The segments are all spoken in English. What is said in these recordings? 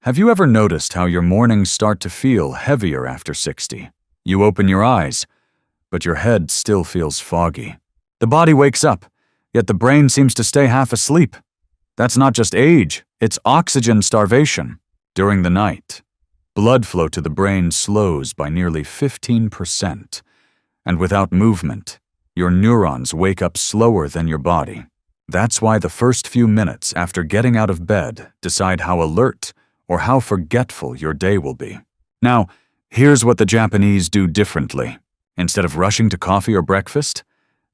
Have you ever noticed how your mornings start to feel heavier after 60? You open your eyes, but your head still feels foggy. The body wakes up, yet the brain seems to stay half asleep. That's not just age, it's oxygen starvation. During the night, blood flow to the brain slows by nearly 15%, and without movement, your neurons wake up slower than your body. That's why the first few minutes after getting out of bed decide how alert or how forgetful your day will be. Now, here's what the Japanese do differently. Instead of rushing to coffee or breakfast,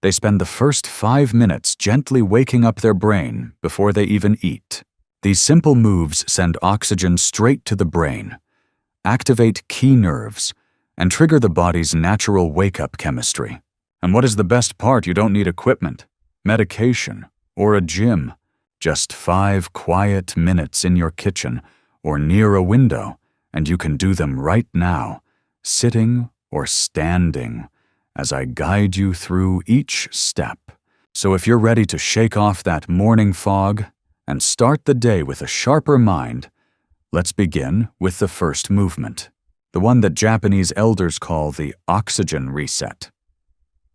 they spend the first 5 minutes gently waking up their brain before they even eat. These simple moves send oxygen straight to the brain, activate key nerves, and trigger the body's natural wake-up chemistry. And what is the best part? You don't need equipment, medication, or a gym. Just 5 quiet minutes in your kitchen or near a window, and you can do them right now, sitting or standing, as I guide you through each step. So if you're ready to shake off that morning fog and start the day with a sharper mind, let's begin with the first movement, the one that Japanese elders call the oxygen reset.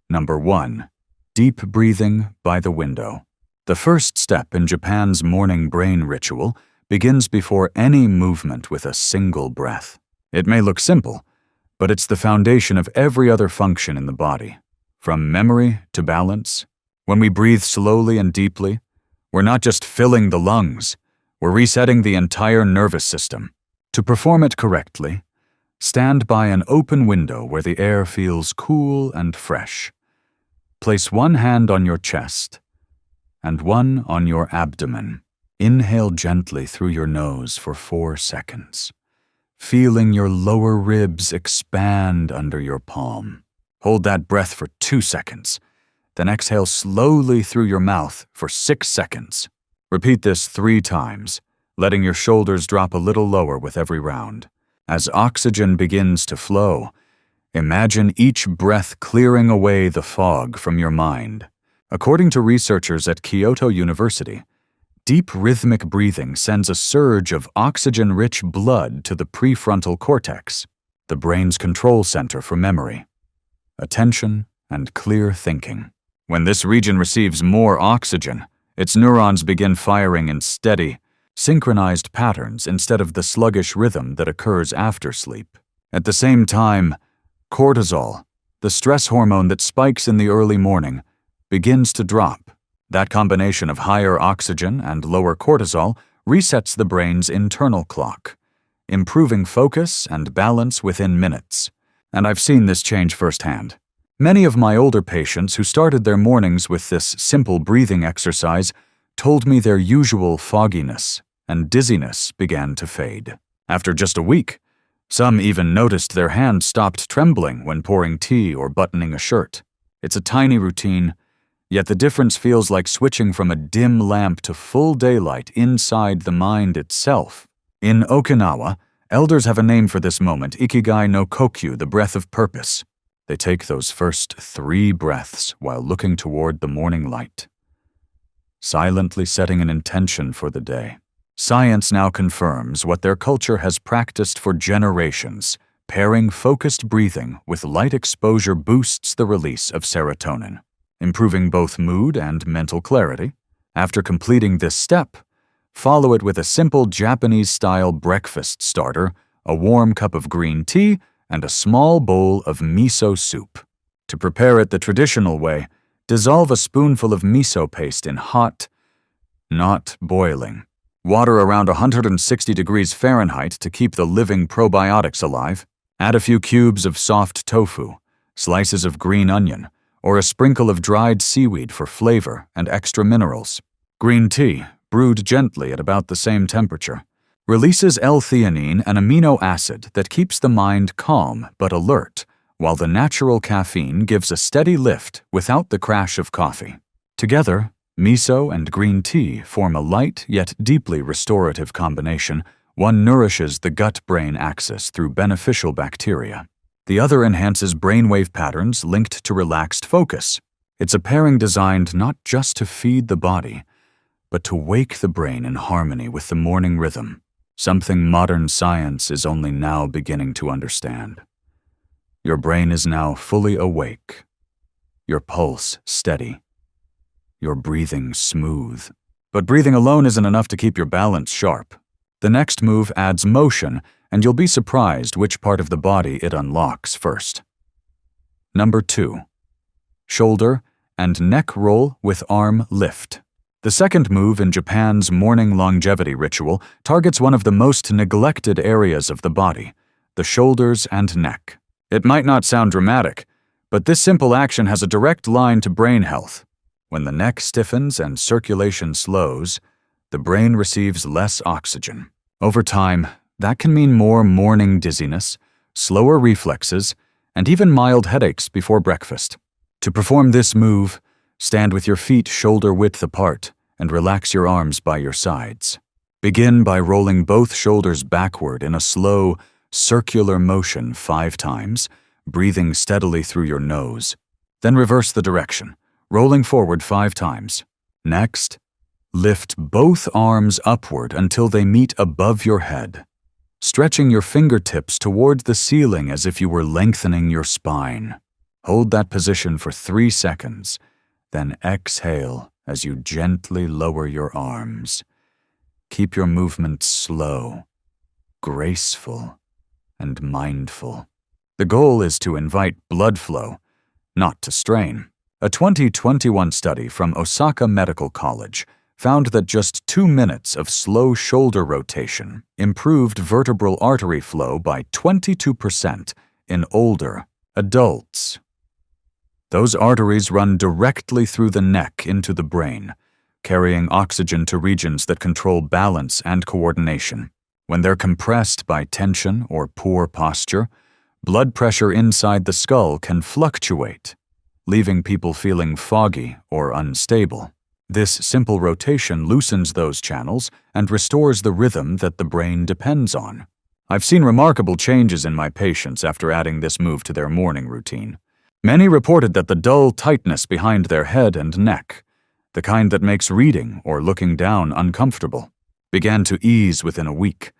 Number 1. Deep breathing by the window. The first step in Japan's morning brain ritual begins before any movement with a single breath. It may look simple, but it's the foundation of every other function in the body, from memory to balance. When we breathe slowly and deeply, we're not just filling the lungs, we're resetting the entire nervous system. To perform it correctly, stand by an open window where the air feels cool and fresh. Place one hand on your chest and one on your abdomen. Inhale gently through your nose for 4 seconds, feeling your lower ribs expand under your palm. Hold that breath for 2 seconds, then exhale slowly through your mouth for 6 seconds. Repeat this 3 times, letting your shoulders drop a little lower with every round. As oxygen begins to flow, imagine each breath clearing away the fog from your mind. According to researchers at Kyoto University, deep rhythmic breathing sends a surge of oxygen-rich blood to the prefrontal cortex, the brain's control center for memory, attention, and clear thinking. When this region receives more oxygen, its neurons begin firing in steady, synchronized patterns instead of the sluggish rhythm that occurs after sleep. At the same time, cortisol, the stress hormone that spikes in the early morning, begins to drop. That combination of higher oxygen and lower cortisol resets the brain's internal clock, improving focus and balance within minutes. And I've seen this change firsthand. Many of my older patients who started their mornings with this simple breathing exercise told me their usual fogginess and dizziness began to fade. After just a week, some even noticed their hands stopped trembling when pouring tea or buttoning a shirt. It's a tiny routine, yet the difference feels like switching from a dim lamp to full daylight inside the mind itself. In Okinawa, elders have a name for this moment, ikigai no kokyu, the breath of purpose. They take those first 3 breaths while looking toward the morning light, silently setting an intention for the day. Science now confirms what their culture has practiced for generations. Pairing focused breathing with light exposure boosts the release of serotonin, improving both mood and mental clarity. After completing this step, follow it with a simple Japanese-style breakfast starter, a warm cup of green tea, and a small bowl of miso soup. To prepare it the traditional way, dissolve a spoonful of miso paste in hot, not boiling, water around 160 degrees Fahrenheit to keep the living probiotics alive. Add a few cubes of soft tofu, slices of green onion, or a sprinkle of dried seaweed for flavor and extra minerals. Green tea, brewed gently at about the same temperature, releases L-theanine, an amino acid that keeps the mind calm but alert, while the natural caffeine gives a steady lift without the crash of coffee. Together, miso and green tea form a light yet deeply restorative combination. One nourishes the gut-brain axis through beneficial bacteria. The other enhances brainwave patterns linked to relaxed focus. It's a pairing designed not just to feed the body, but to wake the brain in harmony with the morning rhythm. something modern science is only now beginning to understand. Your brain is now fully awake, your pulse steady, your breathing smooth. But breathing alone isn't enough to keep your balance sharp. The next move adds motion, and you'll be surprised which part of the body it unlocks first. Number 2. Shoulder and neck roll with arm lift. The second move in Japan's morning longevity ritual targets one of the most neglected areas of the body, the shoulders and neck. It might not sound dramatic, but this simple action has a direct line to brain health. When the neck stiffens and circulation slows, the brain receives less oxygen. Over time, that can mean more morning dizziness, slower reflexes, and even mild headaches before breakfast. To perform this move, stand with your feet shoulder-width apart and relax your arms by your sides. Begin by rolling both shoulders backward in a slow, circular motion 5 times, breathing steadily through your nose. Then reverse the direction, rolling forward 5 times. Next, lift both arms upward until they meet above your head, stretching your fingertips toward the ceiling as if you were lengthening your spine. Hold that position for 3 seconds, then exhale as you gently lower your arms. Keep your movements slow, graceful, and mindful. The goal is to invite blood flow, not to strain. A 2021 study from Osaka Medical College found that just 2 minutes of slow shoulder rotation improved vertebral artery flow by 22% in older adults. Those arteries run directly through the neck into the brain, carrying oxygen to regions that control balance and coordination. When they're compressed by tension or poor posture, blood pressure inside the skull can fluctuate, leaving people feeling foggy or unstable. This simple rotation loosens those channels and restores the rhythm that the brain depends on. I've seen remarkable changes in my patients after adding this move to their morning routine. Many reported that the dull tightness behind their head and neck, the kind that makes reading or looking down uncomfortable, began to ease within a week.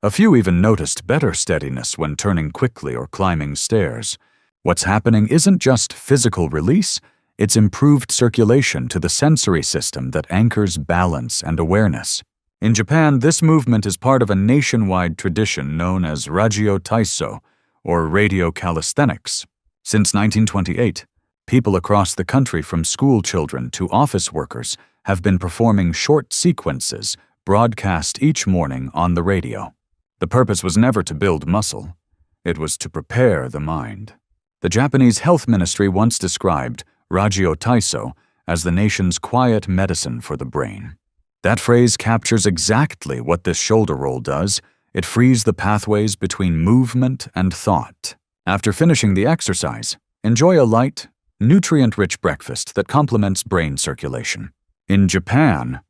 A few even noticed better steadiness when turning quickly or climbing stairs. What's happening isn't just physical release, it's improved circulation to the sensory system that anchors balance and awareness. In Japan, this movement is part of a nationwide tradition known as Ragyo Taiso, or radio calisthenics. Since 1928, people across the country from school children to office workers have been performing short sequences broadcast each morning on the radio. The purpose was never to build muscle. It was to prepare the mind. The Japanese Health Ministry once described Ragyo Taiso as the nation's quiet medicine for the brain. That phrase captures exactly what this shoulder roll does. It frees the pathways between movement and thought. After finishing the exercise, enjoy a light, nutrient-rich breakfast that complements brain circulation. In Japan,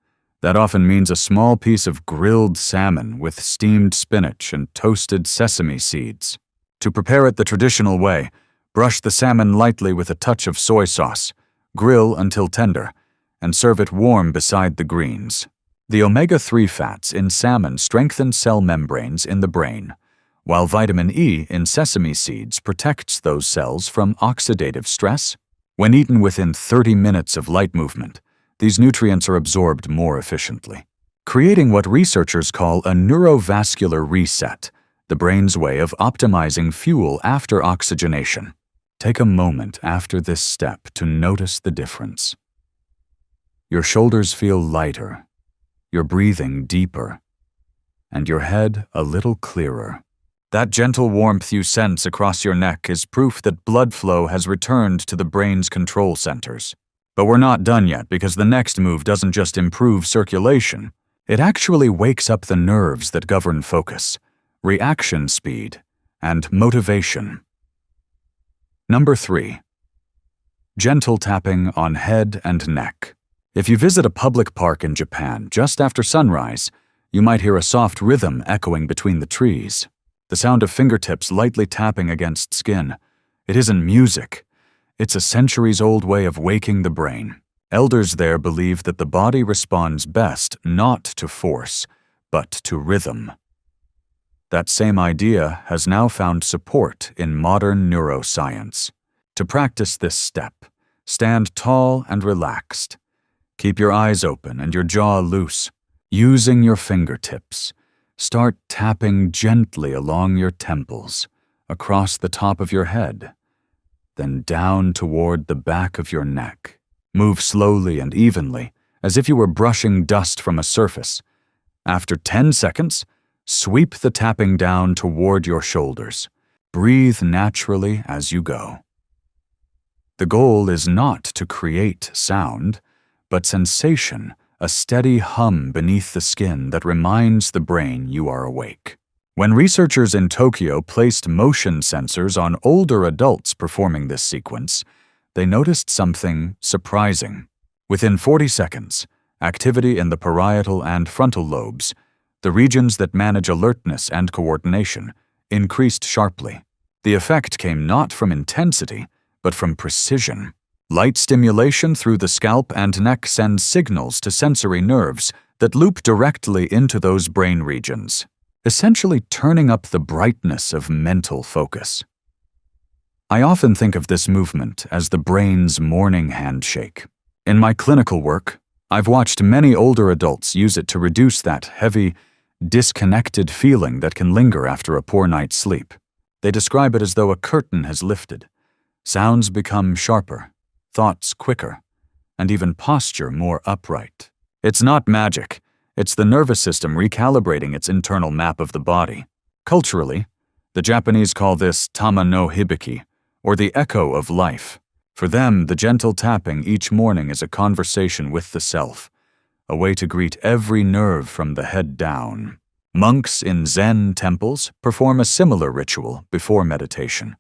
that often means a small piece of grilled salmon with steamed spinach and toasted sesame seeds. To prepare it the traditional way, brush the salmon lightly with a touch of soy sauce, grill until tender, and serve it warm beside the greens. The omega-3 fats in salmon strengthen cell membranes in the brain, while vitamin E in sesame seeds protects those cells from oxidative stress. When eaten within 30 minutes of light movement, these nutrients are absorbed more efficiently, creating what researchers call a neurovascular reset, the brain's way of optimizing fuel after oxygenation. Take a moment after this step to notice the difference. Your shoulders feel lighter, your breathing deeper, and your head a little clearer. That gentle warmth you sense across your neck is proof that blood flow has returned to the brain's control centers. But we're not done yet, because the next move doesn't just improve circulation. It actually wakes up the nerves that govern focus, reaction speed, and motivation. Number 3. Gentle tapping on head and neck. If you visit a public park in Japan just after sunrise, you might hear a soft rhythm echoing between the trees. The sound of fingertips lightly tapping against skin. It isn't music. It's a centuries-old way of waking the brain. Elders there believe that the body responds best not to force, but to rhythm. That same idea has now found support in modern neuroscience. To practice this step, stand tall and relaxed. Keep your eyes open and your jaw loose. Using your fingertips, start tapping gently along your temples, across the top of your head, then down toward the back of your neck. Move slowly and evenly, as if you were brushing dust from a surface. After 10 seconds, sweep the tapping down toward your shoulders. Breathe naturally as you go. The goal is not to create sound, but sensation, a steady hum beneath the skin that reminds the brain you are awake. When researchers in Tokyo placed motion sensors on older adults performing this sequence, they noticed something surprising. Within 40 seconds, activity in the parietal and frontal lobes, the regions that manage alertness and coordination, increased sharply. The effect came not from intensity, but from precision. Light stimulation through the scalp and neck sends signals to sensory nerves that loop directly into those brain regions, essentially turning up the brightness of mental focus. I often think of this movement as the brain's morning handshake. In my clinical work, I've watched many older adults use it to reduce that heavy, disconnected feeling that can linger after a poor night's sleep. They describe it as though a curtain has lifted. Sounds become sharper, thoughts quicker, and even posture more upright. It's not magic. It's the nervous system recalibrating its internal map of the body. Culturally, the Japanese call this tama no hibiki, or the echo of life. For them, the gentle tapping each morning is a conversation with the self, a way to greet every nerve from the head down. Monks in Zen temples perform a similar ritual before meditation,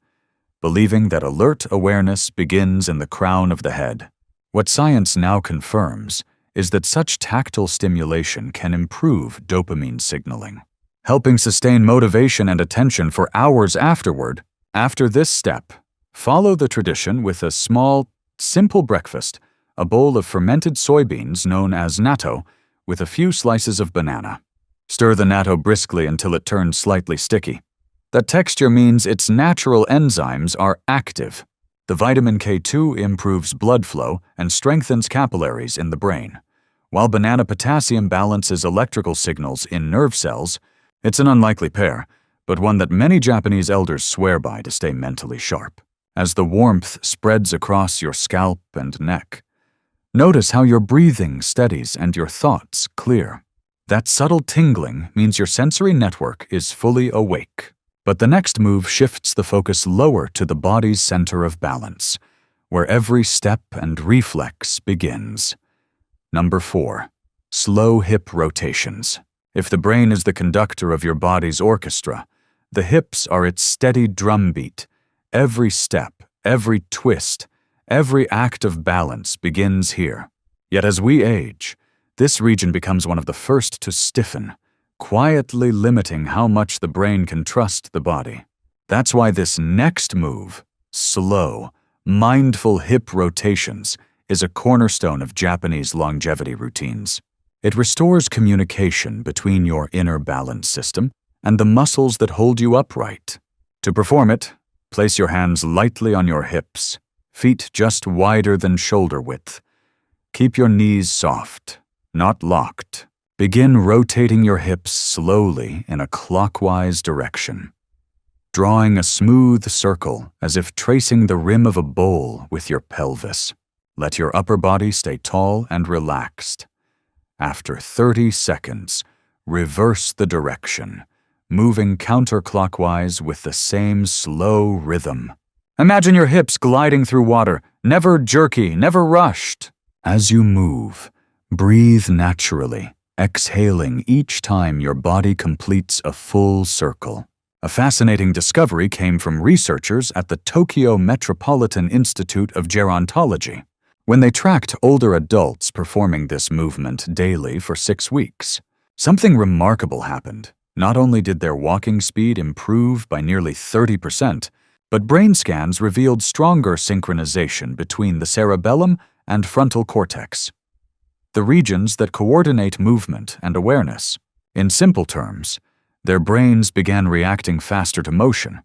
believing that alert awareness begins in the crown of the head. What science now confirms is that such tactile stimulation can improve dopamine signaling, helping sustain motivation and attention for hours afterward. After this step, follow the tradition with a small, simple breakfast, a bowl of fermented soybeans known as natto, with a few slices of banana. Stir the natto briskly until it turns slightly sticky. That texture means its natural enzymes are active. The vitamin K2 improves blood flow and strengthens capillaries in the brain, while banana potassium balances electrical signals in nerve cells. It's an unlikely pair, but one that many Japanese elders swear by to stay mentally sharp. As the warmth spreads across your scalp and neck, notice how your breathing steadies and your thoughts clear. That subtle tingling means your sensory network is fully awake. But the next move shifts the focus lower to the body's center of balance, where every step and reflex begins. Number 4. Slow hip rotations. If the brain is the conductor of your body's orchestra, the hips are its steady drumbeat. Every step, every twist, every act of balance begins here. Yet as we age, this region becomes one of the first to stiffen, quietly limiting how much the brain can trust the body. That's why this next move, slow, mindful hip rotations, is a cornerstone of Japanese longevity routines. It restores communication between your inner balance system and the muscles that hold you upright. To perform it, place your hands lightly on your hips, feet just wider than shoulder width. Keep your knees soft, not locked. Begin rotating your hips slowly in a clockwise direction, drawing a smooth circle as if tracing the rim of a bowl with your pelvis. Let your upper body stay tall and relaxed. After 30 seconds, reverse the direction, moving counterclockwise with the same slow rhythm. Imagine your hips gliding through water, never jerky, never rushed. As you move, breathe naturally, exhaling each time your body completes a full circle. A fascinating discovery came from researchers at the Tokyo Metropolitan Institute of Gerontology, when they tracked older adults performing this movement daily for 6 weeks. Something remarkable happened. Not only did their walking speed improve by nearly 30%, but brain scans revealed stronger synchronization between the cerebellum and frontal cortex, the regions that coordinate movement and awareness. In simple terms, their brains began reacting faster to motion.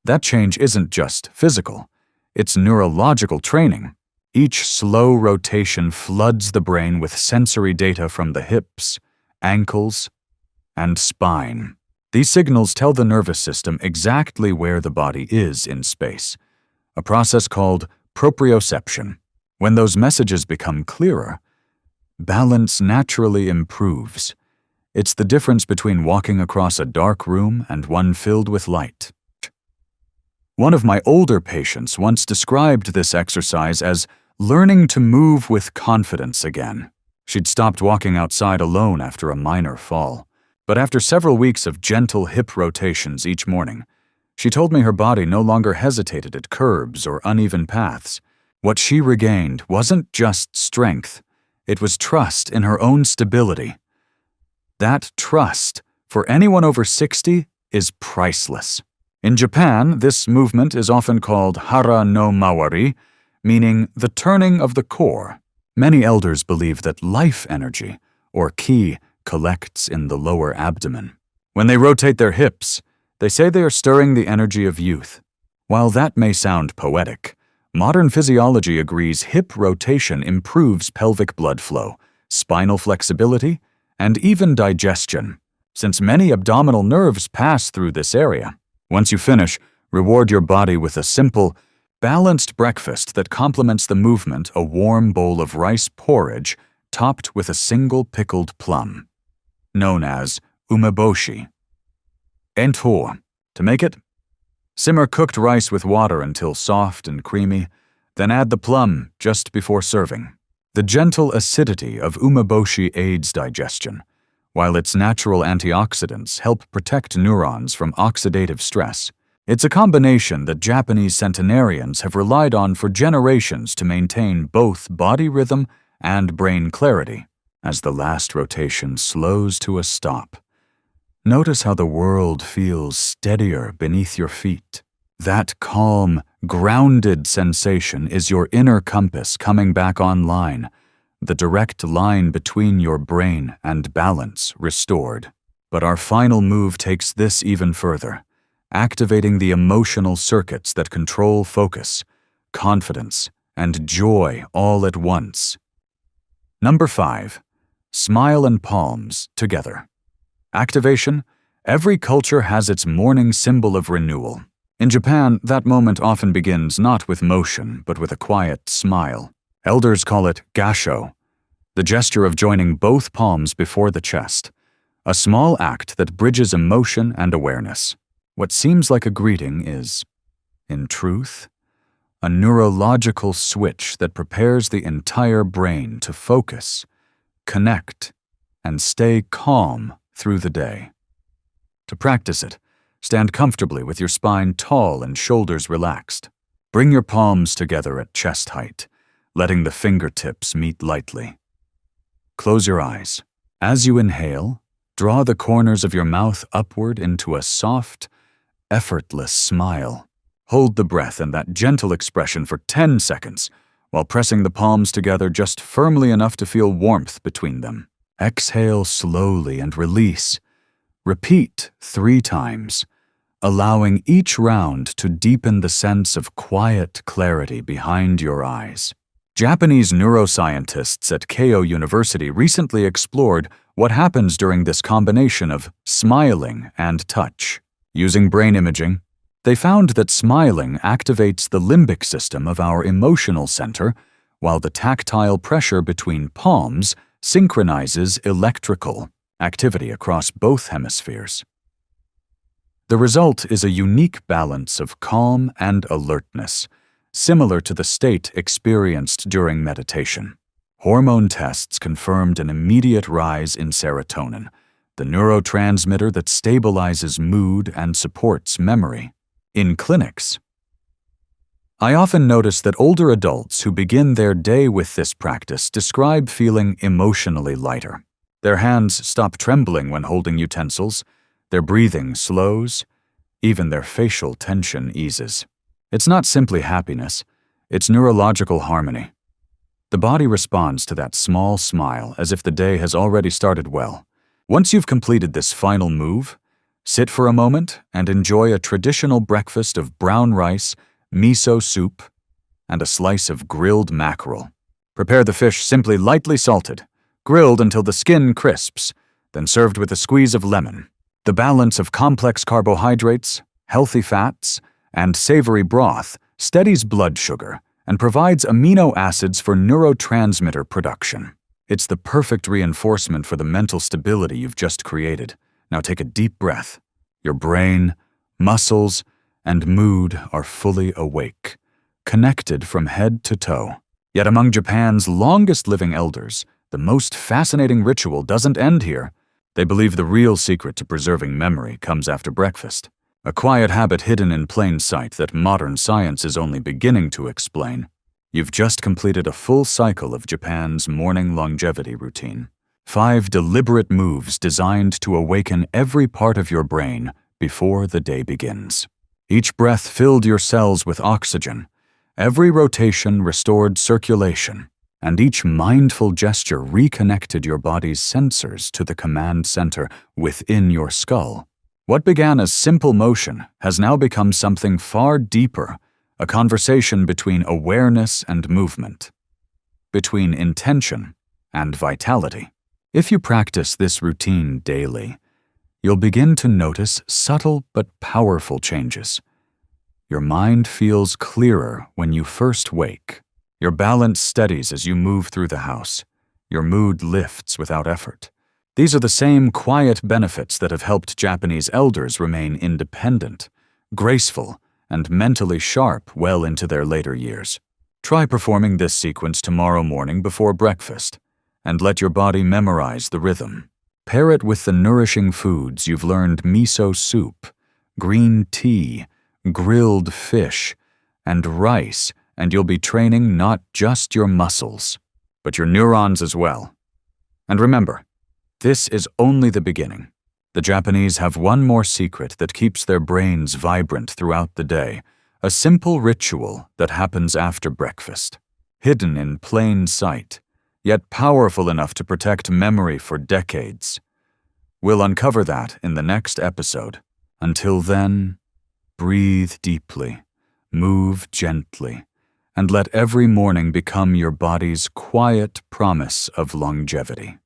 That change isn't just physical, it's neurological training. Each slow rotation floods the brain with sensory data from the hips, ankles, and spine. These signals tell the nervous system exactly where the body is in space, a process called proprioception. When those messages become clearer, balance naturally improves. It's the difference between walking across a dark room and one filled with light. One of my older patients once described this exercise as learning to move with confidence again. She'd stopped walking outside alone after a minor fall, but after several weeks of gentle hip rotations each morning, she told me her body no longer hesitated at curbs or uneven paths. What she regained wasn't just strength, it was trust in her own stability. That trust, for anyone over 60, is priceless. In Japan, this movement is often called hara no mawari, meaning the turning of the core. Many elders believe that life energy, or ki, collects in the lower abdomen. When they rotate their hips, they say they are stirring the energy of youth. While that may sound poetic, modern physiology agrees hip rotation improves pelvic blood flow, spinal flexibility, and even digestion, since many abdominal nerves pass through this area. Once you finish, reward your body with a simple, balanced breakfast that complements the movement, a warm bowl of rice porridge topped with a single pickled plum, known as umeboshi. Ento. To make it, simmer cooked rice with water until soft and creamy, then add the plum just before serving. The gentle acidity of umeboshi aids digestion, while its natural antioxidants help protect neurons from oxidative stress. It's a combination that Japanese centenarians have relied on for generations to maintain both body rhythm and brain clarity. As the last rotation slows to a stop, notice how the world feels steadier beneath your feet. That calm, grounded sensation is your inner compass coming back online, the direct line between your brain and balance restored. But our final move takes this even further, activating the emotional circuits that control focus, confidence, and joy all at once. Number 5. Smile and palms together. Activation. Every culture has its morning symbol of renewal. In Japan, that moment often begins not with motion, but with a quiet smile. Elders call it gasho, the gesture of joining both palms before the chest, a small act that bridges emotion and awareness. What seems like a greeting is, in truth, a neurological switch that prepares the entire brain to focus, connect, and stay calm through the day. To practice it, stand comfortably with your spine tall and shoulders relaxed. Bring your palms together at chest height, letting the fingertips meet lightly. Close your eyes. As you inhale, draw the corners of your mouth upward into a soft, effortless smile. Hold the breath in that gentle expression for 10 seconds, while pressing the palms together just firmly enough to feel warmth between them. Exhale slowly and release. Repeat 3 times, allowing each round to deepen the sense of quiet clarity behind your eyes. Japanese neuroscientists at Keio University recently explored what happens during this combination of smiling and touch. Using brain imaging, they found that smiling activates the limbic system of our emotional center, while the tactile pressure between palms synchronizes electrical activity across both hemispheres. The result is a unique balance of calm and alertness, similar to the state experienced during meditation. Hormone tests confirmed an immediate rise in serotonin, the neurotransmitter that stabilizes mood and supports memory. In clinics, I often notice that older adults who begin their day with this practice describe feeling emotionally lighter. Their hands stop trembling when holding utensils, their breathing slows, even their facial tension eases. It's not simply happiness, it's neurological harmony. The body responds to that small smile as if the day has already started well, Once you've completed this final move, sit for a moment and enjoy a traditional breakfast of brown rice, miso soup, and a slice of grilled mackerel. Prepare the fish simply lightly salted, grilled until the skin crisps, then served with a squeeze of lemon. The balance of complex carbohydrates, healthy fats, and savory broth steadies blood sugar and provides amino acids for neurotransmitter production. It's the perfect reinforcement for the mental stability you've just created. Now take a deep breath. Your brain, muscles, and mood are fully awake, connected from head to toe. Yet among Japan's longest-living elders, the most fascinating ritual doesn't end here. They believe the real secret to preserving memory comes after breakfast, a quiet habit hidden in plain sight that modern science is only beginning to explain. You've just completed a full cycle of Japan's morning longevity routine. 5 deliberate moves designed to awaken every part of your brain before the day begins. Each breath filled your cells with oxygen, every rotation restored circulation, and each mindful gesture reconnected your body's sensors to the command center within your skull. What began as simple motion has now become something far deeper, a conversation between awareness and movement, between intention and vitality. If you practice this routine daily, you'll begin to notice subtle but powerful changes. Your mind feels clearer when you first wake. Your balance steadies as you move through the house. Your mood lifts without effort. These are the same quiet benefits that have helped Japanese elders remain independent, graceful, and mentally sharp well into their later years. Try performing this sequence tomorrow morning before breakfast, and let your body memorize the rhythm. Pair it with the nourishing foods you've learned: miso soup, green tea, grilled fish, and rice, and you'll be training not just your muscles, but your neurons as well. And remember, this is only the beginning. The Japanese have one more secret that keeps their brains vibrant throughout the day, a simple ritual that happens after breakfast, hidden in plain sight, yet powerful enough to protect memory for decades. We'll uncover that in the next episode. Until then, breathe deeply, move gently, and let every morning become your body's quiet promise of longevity.